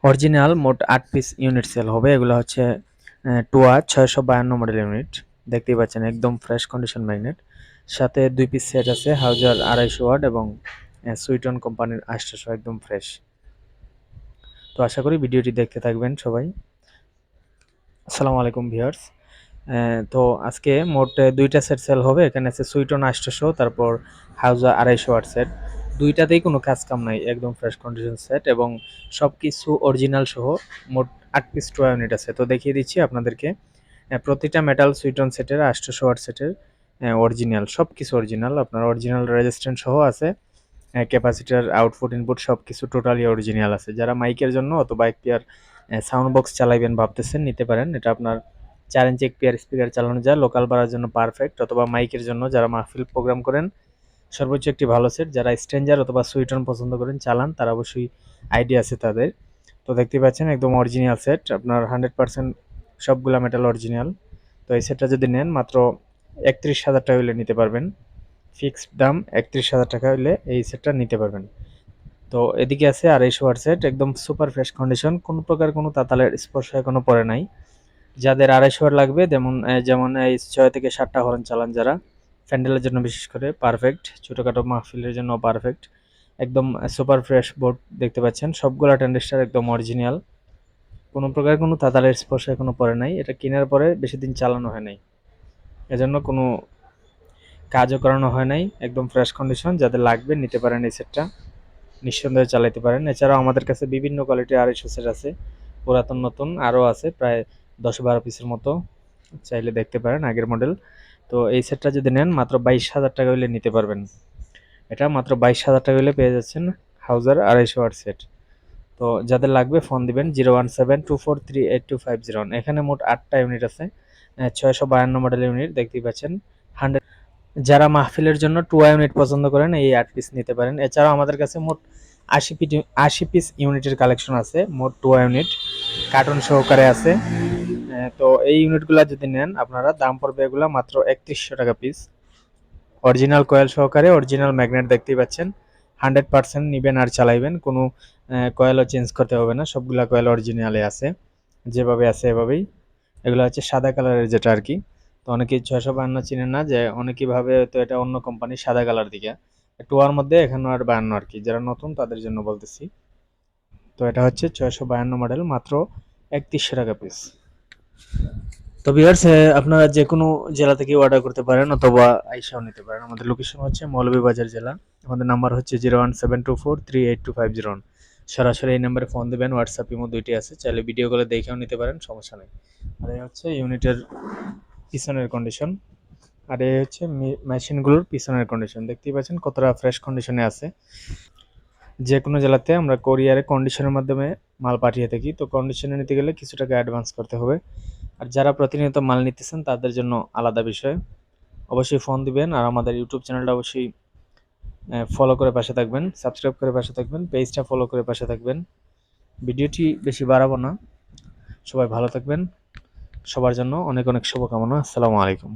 Original মোট ৮ piece unit sell হবে। এগুলো হচ্ছে টুয়া ৬৫২ মডেল ইউনিট। দেখতেই পাচ্ছেন একদম ফ্রেশ কন্ডিশন ম্যাগনেট। সাথে ২ পিস সেট আছে হাউজার ২৫০ ওয়াট এবং সুইটন কোম্পানির ৮০০ একদম ফ্রেশ। তো আশা করি ভিডিওটি দেখতে থাকবেন সবাই। আসসালামু আলাইকুম ভিউয়ার্স। তো আজকে মোট ২টা সেট সেল হবে। এখানে আছে সুইটন ৮০০, তারপর হাউজা ২৫০ ওয়াট সেট। দুইটাতেই কোনো কাজ কাম নাই, একদম ফ্রেশ কন্ডিশন সেট এবং সবকিছু অরিজিনাল সহ মোট ৮ পিস টোয়া ইউনিট আছে। তো দেখিয়ে দিচ্ছি আপনাদেরকে। প্রতিটা মেটাল সুইটন সেটের ৮০০ ওয়াট সেটের অরিজিনাল, সবকিছু অরিজিনাল, আপনার অরিজিনাল রেজিস্ট্যান্ট সহ আছে। ক্যাপাসিটার, আউটপুট, ইনপুট সবকিছু টোটালি অরিজিনাল আছে। যারা মাইকের জন্য অথবা একপিয়ার সাউন্ড বক্স চালাইবেন ভাবতেছেন, নিতে পারেন। এটা আপনার ৪ ইঞ্চি একপিয়ার স্পিকার চালানো যায়, লোকাল বাড়ার জন্য পারফেক্ট, অথবা মাইকের জন্য যারা মাহফিল প্রোগ্রাম করেন সর্বোচ্চ একটি ভালো সেট। যারা স্ট্রেঞ্জার অথবা সুইটন পছন্দ করেন, চালান, তারা অবশ্যই আইডিয়া আছে তাদের। তো দেখতে পাচ্ছেন একদম অরিজিনাল সেট, আপনার 100% সবগুলা মেটাল অরিজিনাল। তো এই সেটটা যদি নেন মাত্র ৩১,০০০ টাকা হলে নিতে পারবেন। ফিক্সড দাম ৩১,০০০ টাকা হলে এই সেটটা নিতে পারবেন। তো এদিকে আছে ২৫০ ওয়াট সেট, একদম সুপার ফ্রেশ কন্ডিশন, কোনো প্রকার কোনো তাতালের স্পর্শ এখনো পড়ে নাই। যাদের ২৫০ ওয়াট লাগবে, যেমন এই ৬ থেকে ৭টা হর্ন চালান যারা, প্যান্ডেলের জন্য বিশেষ করে পারফেক্ট, ছোটোখাটো মাহফিলের জন্য পারফেক্ট। একদম সুপার ফ্রেশ বোর্ড দেখতে পাচ্ছেন, সবগুলা ট্রানজিস্টার একদম অরিজিনাল, কোনো প্রকার কোনো তাতালের স্পর্শ এখনো পড়ে নাই। এটা কেনার পরে বেশি দিন চালানো হয় নাই, এজন্য কোনো কাজও করানো হয় নাই, একদম ফ্রেশ কন্ডিশন। যাদের লাগবে নিতে পারেন এই সেটটা, নিঃসন্দেহে চালাতে পারেন। এছাড়াও আমাদের কাছে বিভিন্ন কোয়ালিটির ২৫০ সেট আছে, পুরাতন নতুন আরও আছে, প্রায় ১০-১২ পিসের মতো, চাইলে দেখতে পারেন আগের মডেল। তো এই সেটটা যদি নেন মাত্র ২২,০০০ টাকা হলে নিতে পারবেন। এটা মাত্র ২২,০০০ টাকা হলে পেয়ে যাচ্ছেন হাউজার ২৫০ ওয়াট সেট। তো যাদের লাগবে ফোন দিবেন 01724382501। এখানে মোট ৮টা ইউনিট আছে, ৬৫২ মডেল ইউনিট দেখতেই পাচ্ছেন। 100 যারা মাহফিলের জন্য টুয়া ইউনিট পছন্দ করেন এই ৮ পিস নিতে পারেন। এছাড়াও আমাদের কাছে মোট ৮০ পিস ইউনিটের কালেকশন আছে, মোট টুয়া ইউনিট কার্টুন সহকারে আছে। তো এই ইউনিটগুলো যদি নেন আপনারা, দাম পড়বে এগুলো মাত্র ৩১০০ টাকা পিস। অরিজিনাল কয়েল সহকারে, অরিজিনাল ম্যাগনেট দেখতেই পাচ্ছেন। 100% নিবেন আর চালাইবেন, কোনো কয়েলও চেঞ্জ করতে হবে না, সবগুলা কয়েল অরিজিনালে আছে, যেভাবে আছে এভাবেই। এগুলো হচ্ছে সাদা কালারের যেটা আর কি। তো অনেকেই ৬৫২ চিনেন না, যে অনেকেই ভাবে তো এটা অন্য কোম্পানি সাদা কালার দিকে। টুয়ার মধ্যে এখানে আর 52 আর কি, যারা নতুন তাদের জন্য বলতেছি। তো এটা হচ্ছে ৬৫২ মডেল, মাত্র ৩১০০ টাকা পিস। তো ভিউয়ার্স, আপনারা যে কোনো জেলা থেকে অর্ডার করতে পারেন অথবা আইসাও নিতে পারেন। আমাদের লোকেশন হচ্ছে মৌলভীবাজার জেলা। আমাদের নাম্বার হচ্ছে 01724382501। সরাসরি এই নাম্বারে ফোন দেবেন, হোয়াটসঅ্যাপ ইমো দুইটি আছে, চাইলে ভিডিও কলে দেখেও নিতে পারেন, সমস্যা নেই। আর এই হচ্ছে ইউনিটের পিছনের কন্ডিশন, আর এই হচ্ছে মেশিনগুলোর পিছনের কন্ডিশন। দেখতেই পাচ্ছেন কতটা ফ্রেশ কন্ডিশনে আছে। যে কোনো জেলাতে আমরা কোরিয়ারে কন্ডিশনের মাধ্যমে মাল পাঠিয়ে থাকি। তো কন্ডিশনে নিতে গেলে কিছু টাকা অ্যাডভান্স করতে হবে। আর যারা প্রতিনিয়ত মাল নিতেছেন তাদের জন্য আলাদা বিষয়। অবশ্যই ফোন দিবেন, আর আমাদের ইউটিউব চ্যানেলটা অবশ্যই ফলো করে পাশে থাকবেন, সাবস্ক্রাইব করে পাশে থাকবেন, পেজটা ফলো করে পাশে থাকবেন। ভিডিওটি বেশি বাড়াবো না, সবাই ভালো থাকবেন। সবার জন্য অনেক অনেক শুভকামনা। আসসালামু আলাইকুম।